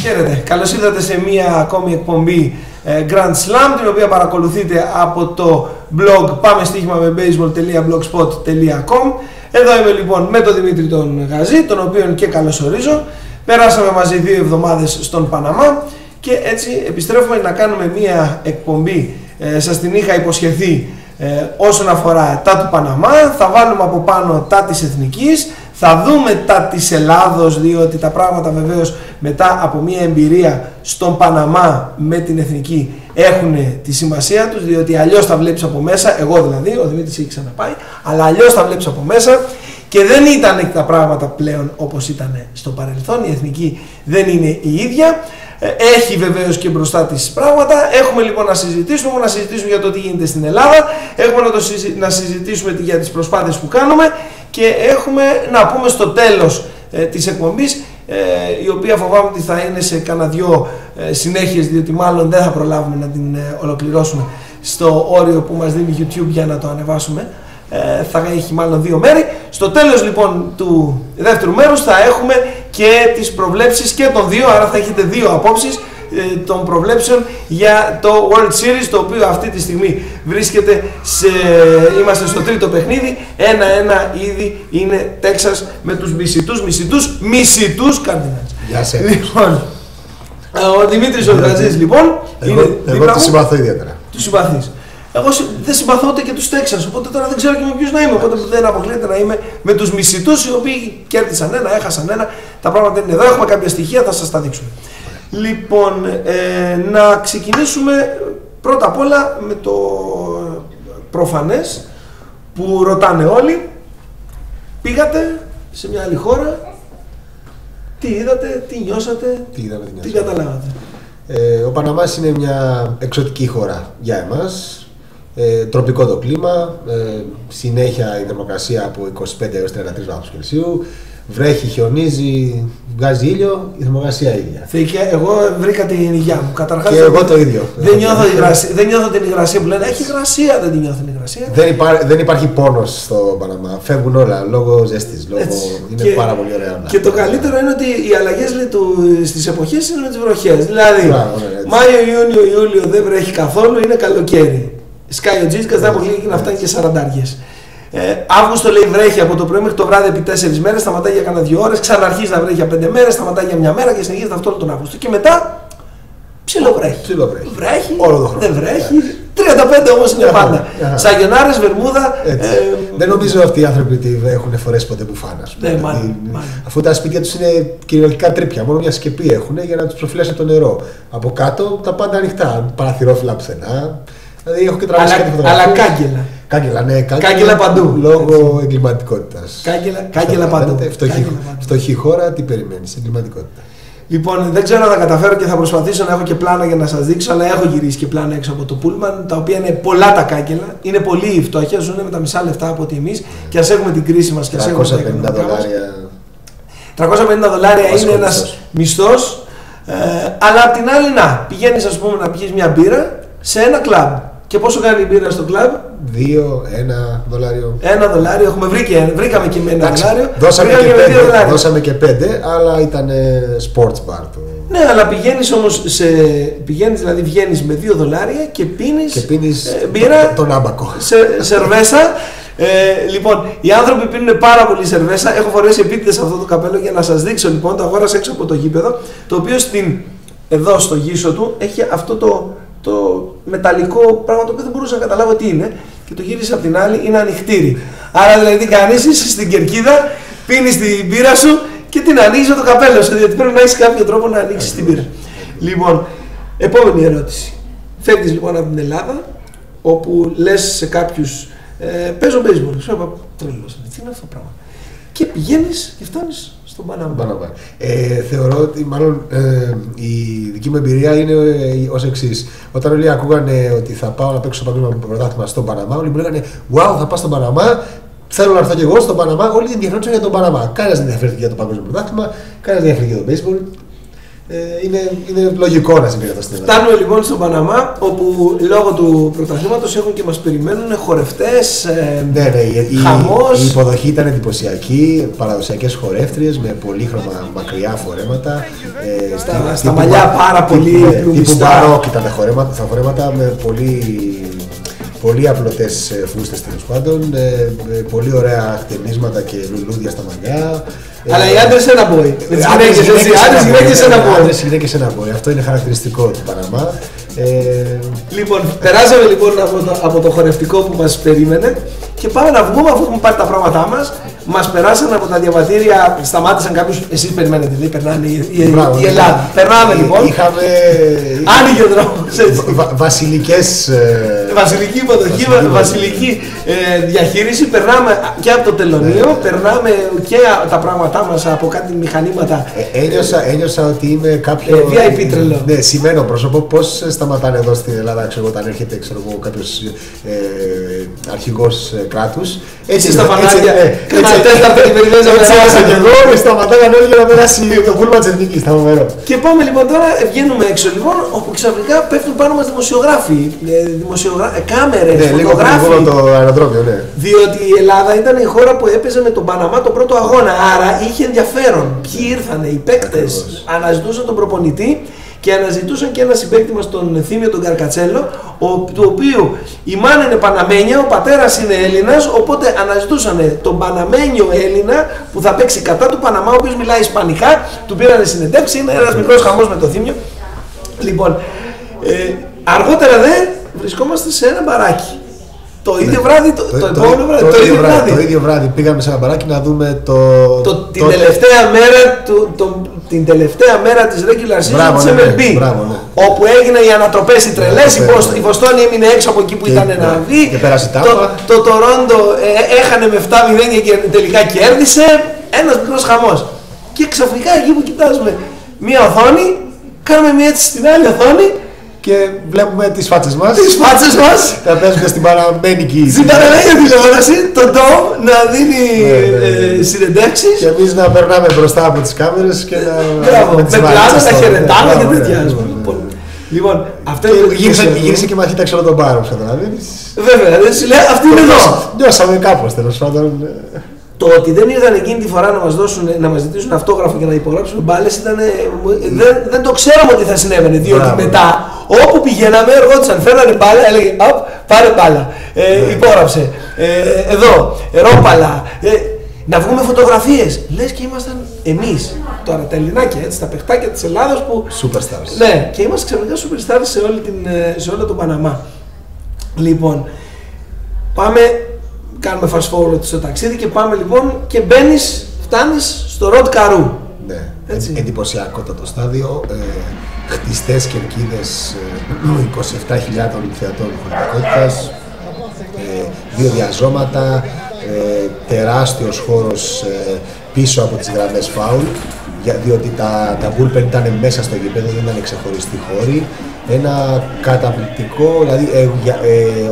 Χαίρετε. Καλώς ήρθατε σε μία ακόμη εκπομπή Grand Slam, την οποία παρακολουθείτε από το blog πάμε στοίχημα με baseball.blogspot.com. Εδώ είμαι λοιπόν με τον Δημήτρη τον Γαζή, τον οποίον και καλωσορίζω. Περάσαμε μαζί 2 εβδομάδες στον Παναμά και έτσι επιστρέφουμε να κάνουμε μία εκπομπή. Σας την είχα υποσχεθεί όσον αφορά τα του Παναμά. Θα βάλουμε από πάνω τα της Εθνικής. Θα δούμε τα της Ελλάδος, διότι τα πράγματα βεβαίως μετά από μια εμπειρία στον Παναμά με την Εθνική έχουν τη σημασία τους, διότι αλλιώς τα βλέπεις από μέσα, εγώ δηλαδή, ο Δημήτρης έχει ξαναπάει, αλλά αλλιώς τα βλέπεις από μέσα και δεν ήταν τα πράγματα πλέον όπως ήταν στο παρελθόν. Η Εθνική δεν είναι η ίδια. Έχει βεβαίως και μπροστά της πράγματα. Έχουμε λοιπόν να συζητήσουμε για το τι γίνεται στην Ελλάδα, έχουμε να συζητήσουμε για τις προσπάθειες που κάνουμε και έχουμε να πούμε στο τέλος της εκπομπής, η οποία φοβάμαι ότι θα είναι σε κάνα δυο συνέχειες, διότι μάλλον δεν θα προλάβουμε να την ολοκληρώσουμε στο όριο που μας δίνει YouTube για να το ανεβάσουμε. Θα έχει μάλλον 2 μέρη. Στο τέλος λοιπόν του δεύτερου μέρους θα έχουμε και τις προβλέψεις και των δύο, άρα θα έχετε 2 απόψεις των προβλέψεων για το World Series, το οποίο αυτή τη στιγμή βρίσκεται είμαστε στο 3ο παιχνίδι. 1-1 ήδη είναι Texas με τους μισητούς Cardinals. Γεια σε. Λοιπόν, ο Δημήτρης ο Γαζής λοιπόν εγώ τη συμπαθώ ιδιαίτερα. Του συμπαθείς. Εγώ δεν συμπαθώ ούτε και τους Texans, οπότε τώρα δεν ξέρω και με ποιους να είμαι. Οπότε δεν αποκλείεται να είμαι με τους μισητούς, οι οποίοι κέρδισαν ένα, έχασαν ένα. Τα πράγματα είναι εδώ. Έχουμε κάποια στοιχεία, θα σας τα δείξουμε. Λοιπόν, να ξεκινήσουμε πρώτα απ' όλα με το προφανές που ρωτάνε όλοι. Πήγατε σε μια άλλη χώρα, τι είδατε, τι νιώσατε, τι καταλάβατε? Ο Παναμάς είναι μια εξωτική χώρα για εμάς. Τροπικό το κλίμα, συνέχεια η θερμοκρασία από 25 έως 33 βαθμούς Κελσίου. Βρέχει, χιονίζει, βγάζει ήλιο, η θερμοκρασία ίδια. Εγώ βρήκα την υγειά μου. Καταρχάς, και εγώ το ίδιο. Δεν νιώθω την υγρασία που λένε. Έχει υγρασία, δεν την νιώθω την υγρασία. Δεν υπάρχει πόνος στο Παναμά. Φεύγουν όλα λόγω ζέστης. Είναι πάρα πολύ ωραία. Και το καλύτερο είναι ότι οι αλλαγές στις εποχές είναι με τις βροχές. Δηλαδή, Μάιο, Ιούνιο, Ιούλιο δεν βρέχει καθόλου, είναι καλοκαίρι. Σκάει ο Τζίτσκας, δεν αποκλείει και να φτάνει και 40. Αύγουστο λέει βρέχει από το πρωί μέχρι το βράδυ επί 4 μέρες, σταματάει για κάνα 2 ώρες, ξαναρχίζει να βρέχει για 5 μέρες, σταματάει για 1 μέρα και συνεχίζεται αυτό όλο τον Αύγουστο. Και μετά ψιλοβρέχει. Βρέχει, όλο τον χρόνο. Δεν βρέχει. 35 όμως είναι πάντα. Σαγιονάρες, βερμούδα. Δεν νομίζω αυτοί οι άνθρωποι έχουν φορέσει ποτέ μπουφάνα. Αφού τα σπίτια τους είναι κυριολεκτικά τρύπια, μόνο μια σκεπή έχουν για να τους προφυλάσει το νερό. Από κάτω τα πάντα ανοιχτά, παραθυρόφυλλα πουθενά. Δηλαδή έχω και τραβήσει κάτι φωτογραφίες. Αλλά κάγκελα. Κάγκελα παντού. Λόγω εγκληματικότητας. Κάγκελα παντού. Φτωχή χώρα, τι περιμένεις, εγκληματικότητα. Λοιπόν, δεν ξέρω αν θα καταφέρω και θα προσπαθήσω να έχω και πλάνα για να σας δείξω, αλλά έχω γυρίσει και πλάνα έξω από το Πούλμαν, τα οποία είναι πολλά τα κάγκελα. Είναι πολύ φτωχές, ζουν με τα μισά λεφτά από ότι εμείς και ας έχουμε την κρίση μας και ας έχουμε τα οικονομικά μας. $350 είναι ένας μισθός, αλλά απ' την άλλη πηγαίνεις ας πούμε να πιεις μια μπύρα σε ένα κλαμπ. Και πόσο κάνει η μπύρα στο κλαμπ? $2, $1. $1, βρήκαμε και με $1. Δώσαμε και 5, αλλά ήταν sports bar. Ναι, αλλά πηγαίνεις όμως δηλαδή βγαίνεις με $2 και πίνεις μπύρα, τον άμπακο. Σερβέσα. Λοιπόν, οι άνθρωποι πίνουν πάρα πολύ σερβέσα. Έχω φορέσει επίτηδες αυτό το καπέλο για να σας δείξω. Λοιπόν, το αγόρασα έξω από το γήπεδο, το οποίο εδώ στο γύσο του έχει αυτό το μεταλλικό πράγμα, το οποίο δεν μπορούσα να καταλάβω τι είναι, και το γύρισα απ' την άλλη, είναι ανοιχτήρι. Άρα δηλαδή τι κάνεις, είσαι στην κερκίδα, πίνεις την μπύρα σου και την ανοίγεις με το καπέλο σου, διότι πρέπει να έχεις κάποιο τρόπο να ανοίξεις την μπύρα. Λοιπόν, επόμενη ερώτηση. Φεύγεις λοιπόν από την Ελλάδα, όπου λες σε κάποιους παίζω baseball, σου είπα τρελός, τι είναι αυτό το πράγμα, και πηγαίνεις και φτάνεις στον Παναμά. Θεωρώ ότι μάλλον η δική μου εμπειρία είναι ως εξής. Όταν όλοι ακούγανε ότι θα πάω να παίξω παγκόσμιο πρωτάθλημα στον Παναμά, όλοι μου λέγανε wow, θα πάω στον Παναμά, θέλω να έρθω και εγώ στον Παναμά. Όλοι ενδιαφέρονταν για τον Παναμά. Κανένας δεν ενδιαφέρθηκε για το παγκόσμιο πρωτάθλημα, κανένας δεν ενδιαφέρθηκε για το baseball. είναι λογικό να συμβεί αυτό στην Ελλάδα. Φτάνουμε λοιπόν στον Παναμά, όπου λόγω του πρωταθλήματος έχουν και μας περιμένουν χορευτές, ναι, χαμός. Η υποδοχή ήταν εντυπωσιακή, παραδοσιακές χορεύτριες με πολύχρωμα μακριά φορέματα. Στα μαλλιά πάρα πολύ τύπου μπαρόκ ήταν τα φορέματα με πολύ απλωτές φούστες τέλος πάντων, πολύ ωραία χτενίσματα και λουλούδια στα μαλλιά. Αλλά οι άντρες ένα boy. Άντρες γυναίκες ένα boy. Αυτό είναι χαρακτηριστικό του Παναμά. Λοιπόν, περάσαμε λοιπόν από το χορευτικό που μας περίμενε και πάμε να βγούμε αφού έχουμε πάρει τα πράγματά μας. Μας περάσαν από τα διαβατήρια, σταμάτησαν κάποιους. Εσείς περιμένετε, δηλαδή περνάνε η Ελλάδα. Περνάμε λοιπόν. Άνοιγε ο δρόμος. Βασιλική υποδοχή, βασιλική διαχείριση. Περνάμε και από το τελωνείο, περνάμε και τα πράγματά μας από κάτι μηχανήματα. Ένιωσα ότι είμαι κάποιο. VIP τρελό. Ναι, σημαίνω πρόσωπο. Πώς σταματάνε εδώ στην Ελλάδα, όταν έρχεται κάποιος αρχηγός κράτους. Έτσι στα φανάρια. Έτσι ήμασταν και εγώ και σταματάγαν όλοι για να περάσει το πούλμα της Εθνικής. Και πάμε λοιπόν τώρα, βγαίνουμε έξω λοιπόν, όπου ξαφνικά πέφτουν πάνω μας δημοσιογράφοι, κάμερες, φωτογράφοι. Λίγο το αεροδρόμιο, ναι. Διότι η Ελλάδα ήταν η χώρα που έπαιζε με τον Παναμά το πρώτο αγώνα, άρα είχε ενδιαφέρον. Ποιοι ήρθανε, οι παίκτες, αναζητούσαν τον προπονητή. Και αναζητούσαν και ένα συμπαίκτη μας, τον Θήμιο τον Καρκατσέλο, του οποίου η μάνα είναι Παναμένια, ο πατέρας είναι Έλληνας, οπότε αναζητούσαν τον Παναμένιο Έλληνα που θα παίξει κατά του Παναμά, ο οποίος μιλάει ισπανικά, του πήρανε συνεντεύξει, είναι ένας μικρός χαμός με το Θήμιο. Λοιπόν, αργότερα βρισκόμαστε σε ένα μπαράκι. Το ίδιο βράδυ, το ίδιο βράδυ πήγαμε σε ένα μπαράκι να δούμε την τελευταία μέρα της regular season της MLB, όπου έγιναν οι ανατροπές οι τρελές, η Βοστόνη έμεινε έξω από εκεί που ήταν να βγει, το Τορόντο έχανε με 7-0 και τελικά κέρδισε, ένας μικρός χαμός. Και ξαφνικά εκεί που κοιτάζουμε μία οθόνη, κάνουμε μία έτσι στην άλλη οθόνη και βλέπουμε τις φάτσες μας. Τα παίζουμε στην παραμένικη. Στην παραμένικη τηλεόραση, τον Ντόμ να δίνει συνεντεύξεις. Και εμείς να περνάμε μπροστά από τις κάμερες και να. Με πλάνα, τα χαιρετάμε και τέτοια. Λοιπόν, αυτό γύρισε και μαχίταξε όλο τον πάρο, καταλαβαίνεις. Βέβαια, δεν σου λέει αυτή είναι εδώ. Νιώσαμε κάπως τέλος πάντων. Το ότι δεν ήρθαν εκείνη τη φορά να μας ζητήσουν αυτόγραφο και να υπογράψουν μπάλες δεν το ξέραμε ότι θα συνέβαινε. Διότι μετά, όπου πηγαίναμε, ερχόντουσαν, φέρνανε μπάλα, έλεγε πάρε μπάλα, υπόγραψε, εδώ, ρόπαλα, να βγούμε φωτογραφίες. Λες και ήμασταν εμείς, τώρα τα Ελληνάκια, έτσι, τα παιχτάκια της Ελλάδας που. Superstars. Ναι, και είμαστε ξαφνικά superstars σε όλο τον Παναμά. Λοιπόν, πάμε. Κάνουμε fast forward στο ταξίδι και πάμε λοιπόν και φτάνεις στο Ροτ Καρού. Ναι, εντυπωσιακότατο στάδιο, χτιστές κερκίδες 27.000 θεατών χωρητικότητας, 2 διαζώματα, τεράστιος χώρος πίσω από τις γραμμές φάουλ, διότι τα bullpen ήταν μέσα στο γήπεδο, δεν ήταν ξεχωριστοί χώροι. Ένα καταπληκτικό, δηλαδή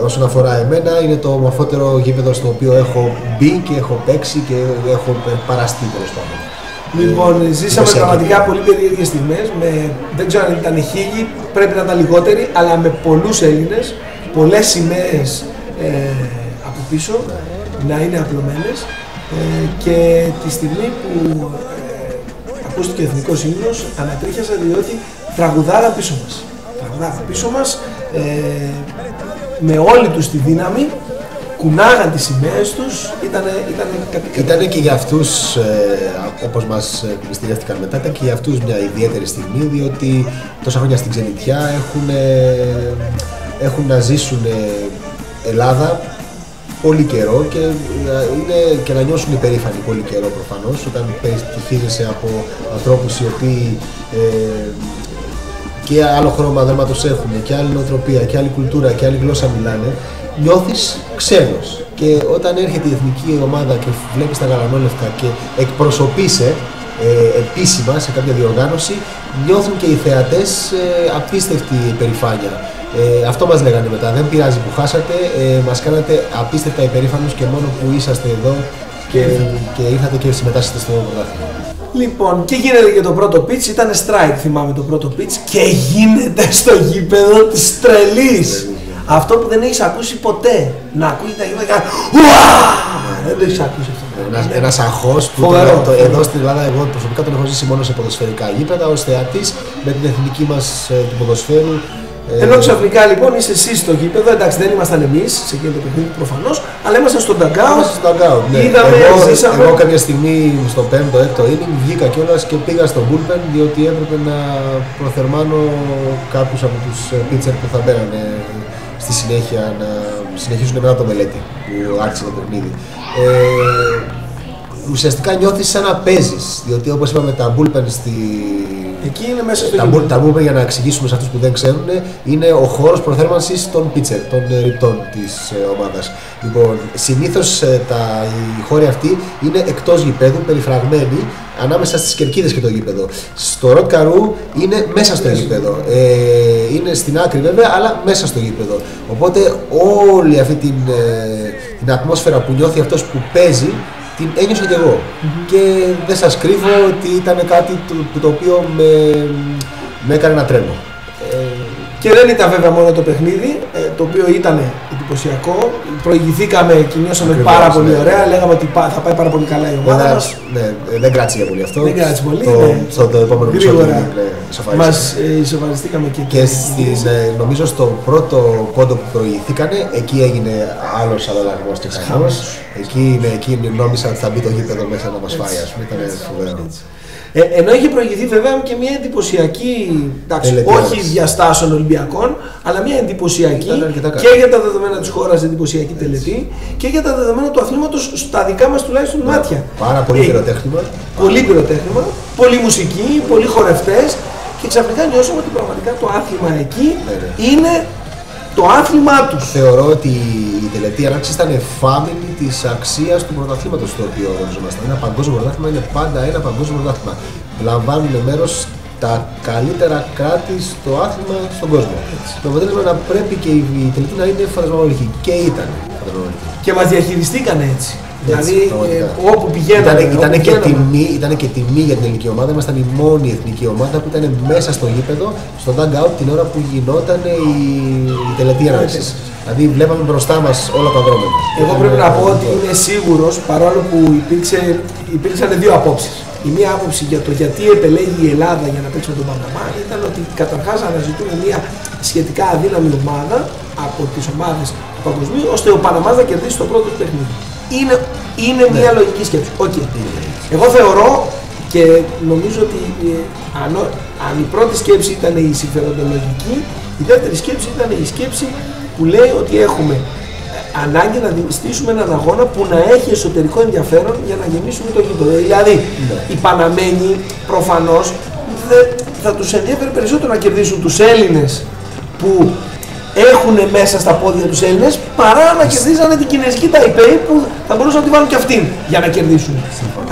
όσον αφορά εμένα, είναι το ομορφότερο γήπεδο στο οποίο έχω μπει και έχω παίξει και έχω παραστεί τέλος πάντων. Λοιπόν, ζήσαμε πραγματικά πολύ περίεργες στιγμές, δεν ξέρω αν ήταν 1000, πρέπει να ήταν λιγότεροι, αλλά με πολλούς Έλληνες, πολλές σημαίες από πίσω, να είναι απλωμένες, και τη στιγμή που ακούστηκε ο Εθνικός Ύμνος, ανατρίχιασα διότι τραγουδάρα πίσω μας, με όλη τους τη δύναμη, κουνάγαν τις σημαίες τους, ήταν και για αυτούς, όπως μας πληστηριάστηκαν μετά, ήταν και για αυτούς μια ιδιαίτερη στιγμή, διότι τόσα χρόνια στην ξενιτιά έχουν να ζήσουν Ελλάδα πολύ καιρό και να νιώσουν υπερήφανοι πολύ καιρό προφανώς, όταν στοιχίζεσαι από ανθρώπους οι οποίοι και άλλο χρώμα δέρματος έχουν και άλλη νοοτροπία και άλλη κουλτούρα και άλλη γλώσσα μιλάνε, νιώθεις ξένος. Και όταν έρχεται η εθνική ομάδα και βλέπεις τα γαλανόλευκα και εκπροσωπείσαι επίσημα σε κάποια διοργάνωση, νιώθουν και οι θεατές απίστευτη υπερηφάνεια. Αυτό μας λέγανε μετά, δεν πειράζει που χάσατε, μας κάνατε απίστευτα υπερήφανους και μόνο που είσαστε εδώ Και ήρθατε και συμμετάσχετε στο πρωτάθλημα. Λοιπόν, και γίνεται και το πρώτο pitch, ήταν strike θυμάμαι το πρώτο pitch και γίνεται στο γήπεδο της τρελής. Αυτό που δεν έχεις ακούσει ποτέ. Να ακούει τα γήπεδα και δεν το έχεις ακούσει αυτό. Ένας αγχός που εδώ στην Ελλάδα εγώ προσωπικά τον έχω ζήσει μόνο σε ποδοσφαιρικά γήπεδα ως θεατής με την εθνική μας του ποδοσφαίρου. Ενώ ξαφνικά λοιπόν είσαι εσύ στο γήπεδο, εντάξει δεν ήμασταν εμείς σε εκείνο το παιχνίδι προφανώς, αλλά ήμασταν στον dugout. Ναι. Εγώ κάποια στιγμή στο 5ο-6ο inning βγήκα κιόλας και πήγα στο bullpen διότι έπρεπε να προθερμάνω κάποιους από τους pitcher που θα μπαίνανε στη συνέχεια να συνεχίσουν μετά το μελέτη που άρχισε το παιχνίδι. Ουσιαστικά νιώθεις σαν να παίζεις, διότι όπως είπαμε τα bullpen εκεί είναι μέσα στο τα bullpen, για να εξηγήσουμε σε αυτούς που δεν ξέρουν, είναι ο χώρος προθέρμανσης των pitcher, των ρηπτών της ομάδας. Λοιπόν, συνήθως οι χώροι αυτοί είναι εκτός γηπέδου, περιφραγμένοι ανάμεσα στις κερκίδες και το γήπεδο. Στο Rod Carew είναι μέσα στο γήπεδο. Είναι στην άκρη βέβαια, αλλά μέσα στο γήπεδο. Οπότε όλη αυτή την ατμόσφαιρα που νιώθει αυτός που παίζει, την ένιωσα κι εγώ. Και δεν σας κρύβω ότι ήταν κάτι το οποίο με έκανε να τρέμω. Και δεν ήταν βέβαια μόνο το παιχνίδι, το οποίο ήταν εντυπωσιακό. Προηγηθήκαμε και νιώσαμε πάρα πολύ ωραία. Λέγαμε ότι θα πάει πάρα πολύ καλά η ομάδα μας. Ναι, δεν κράτησε για πολύ αυτό. Δεν κράτησε πολύ. Στο επόμενο γρήγορα μας ισοφαριστήκαμε και νομίζω στο πρώτο πόντο που προηγηθήκανε, εκεί έγινε άλλος αλλαγός και χαμός. Εκεί νόμιζα ότι θα μπει το γήπεδο μέσα να μας φάει. Ήταν φοβερό. Ενώ είχε προηγηθεί βέβαια και μια εντυπωσιακή, όχι διαστάσεων Ολυμπιακών, αλλά μια εντυπωσιακή και για τα δεδομένα της χώρας εντυπωσιακή τελετή και για τα δεδομένα του αθλήματος στα δικά μας τουλάχιστον μάτια. Πάρα πολύ πυροτέχνημα. Πολύ πυροτέχνημα, πολύ μουσική, πολλοί χορευτές και ξαφνικά νιώσαμε ότι πραγματικά το άθλημα εκεί είναι το άθλημά τους. Θεωρώ ότι η τελετή ανάξιση ήταν εφάμιλη της αξίας του πρωταθλήματος στο οποίο οργανωζόμασταν. Ένα παγκόσμιο πρωτάθλημα είναι πάντα ένα παγκόσμιο πρωτάθλημα. Λαμβάνουν μέρος τα καλύτερα κράτη στο άθλημα στον κόσμο. Το αποτέλεσμα να πρέπει και η τελετή να είναι φαντασμαγωγική. Και ήταν φαντασμαγωγική. Και μας διαχειριστήκανε έτσι. Δηλαδή όπου πηγαίναμε. Ήταν και τιμή για την ελληνική ομάδα. Ήμασταν η μόνη εθνική ομάδα που ήταν μέσα στο γήπεδο, στο dugout την ώρα που γινόταν η τελετή ανάξιση. Δηλαδή βλέπαμε μπροστά μας όλα τα δρόμενα. Εγώ πρέπει να πω ότι είμαι σίγουρος, παρόλο που υπήρξαν δύο απόψεις. Η μία άποψη για το γιατί επελέγει η Ελλάδα για να παίξει με τον Παναμά ήταν ότι καταρχάς αναζητούμε μια σχετικά αδύναμη ομάδα από τις ομάδες του παγκοσμίου, ώστε ο Παναμάς να κερδίσει το πρώτο παιχνίδι. Είναι μια λογική σκέψη. Εγώ θεωρώ και νομίζω ότι αν η πρώτη σκέψη ήταν η συμφεροντολογική, η δεύτερη σκέψη ήταν η σκέψη που λέει ότι έχουμε ανάγκη να στήσουμε έναν αγώνα που να έχει εσωτερικό ενδιαφέρον για να γεμίσουμε το γήπεδο. Δηλαδή, οι Παναμένοι προφανώς θα τους ενδιαφέρει περισσότερο να κερδίσουν τους Έλληνες που έχουν μέσα στα πόδια τους Έλληνες παρά να κερδίζανε την κινέζικη Ταϊπέη που θα μπορούσαν να τη βάλουν και αυτήν για να κερδίσουν.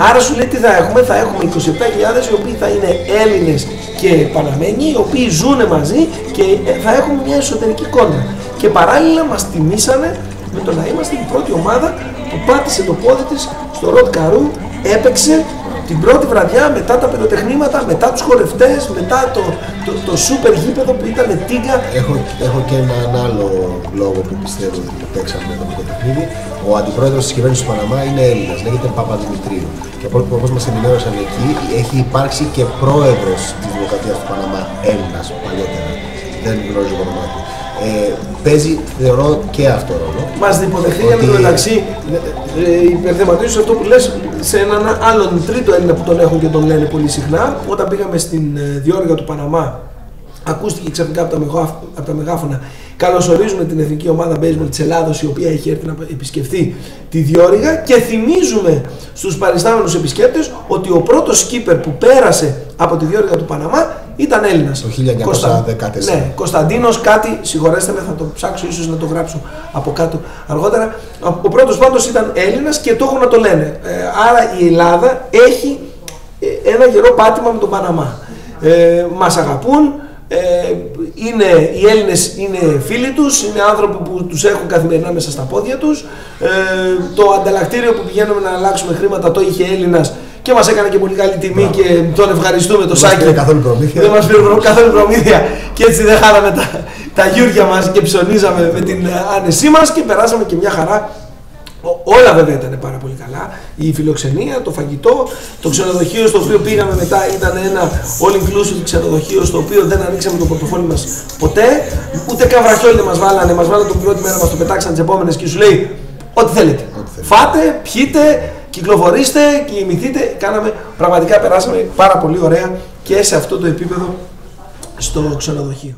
Άρα σου λέει τι θα έχουμε, 27.000 οι οποίοι θα είναι Έλληνες και Παναμένοι, οι οποίοι ζουν μαζί και θα έχουμε μια εσωτερική κόντρα. Και παράλληλα μας τιμήσανε με το να είμαστε η πρώτη ομάδα που πάτησε το πόδι της στο Rod Carew, έπαιξε την πρώτη βραδιά μετά τα πυροτεχνήματα, μετά τους χορευτές, μετά το σούπερ γήπεδο που ήταν τίγκα. Έχω και έναν άλλο λόγο που πιστεύω ότι παίξαμε το παιχνίδι. Ο αντιπρόεδρος της κυβέρνησης του Παναμά είναι Έλληνας, λέγεται Παπαδημητρίου. Και όπως μας ενημέρωσαν εκεί, έχει υπάρξει και πρόεδρος της Δημοκρατίας του Παναμά Έλληνας παλιότερα. Δεν γνωρίζω το όνομά του. Παίζει, θεωρώ, και αυτό ρόλο. Μας υποδεχθήκαν ότι... μεταξύ, υπερθεματίζεις αυτό που λες σε έναν άλλον τρίτο Έλληνα που τον έχουν και τον λένε πολύ συχνά. Όταν πήγαμε στην διόρυγα του Παναμά, ακούστηκε ξαφνικά από τα μεγάφωνα καλωσορίζουμε την εθνική ομάδα baseball της Ελλάδος, η οποία έχει έρθει να επισκεφθεί τη διόρυγα, και θυμίζουμε στους παριστάμενους επισκέπτες ότι ο πρώτος skipper που πέρασε από τη διόρυγα του Παναμά ήταν Έλληνας. Το 1914. Ναι, Κωνσταντίνος κάτι, συγχωρέστε με, θα το ψάξω ίσως να το γράψω από κάτω αργότερα. Ο πρώτος πάντως ήταν Έλληνας και το έχουν να το λένε. Άρα η Ελλάδα έχει ένα γερό πάτημα με τον Παναμά. Μας αγαπούν, Οι Έλληνες είναι φίλοι τους, είναι άνθρωποι που τους έχουν καθημερινά μέσα στα πόδια τους. Το ανταλλακτήριο που πηγαίνουμε να αλλάξουμε χρήματα το είχε Έλληνας και μας έκανε και πολύ καλή τιμή και τον ευχαριστούμε το Σάκη. Δεν μας πήρε καθόλου προμήθεια και έτσι δεν χάραμε τα γιούρια μας και ψωνίζαμε με την άνεσή μας και περάσαμε και μια χαρά. Όλα βέβαια ήταν πάρα πολύ καλά. Η φιλοξενία, το φαγητό, το ξενοδοχείο στο οποίο πήγαμε μετά ήταν ένα all inclusive ξενοδοχείο στο οποίο δεν ανοίξαμε το πορτοφόλι μας ποτέ. Ούτε καν βραχιόλι δεν μας βάλανε. Μας βάλανε την πρώτη μέρα, μας το πετάξαν τις επόμενες και σου λέει ό,τι θέλετε. Φάτε, πιείτε, κυκλοφορήστε, κοιμηθείτε. Πραγματικά περάσαμε πάρα πολύ ωραία και σε αυτό το επίπεδο στο ξενοδοχείο.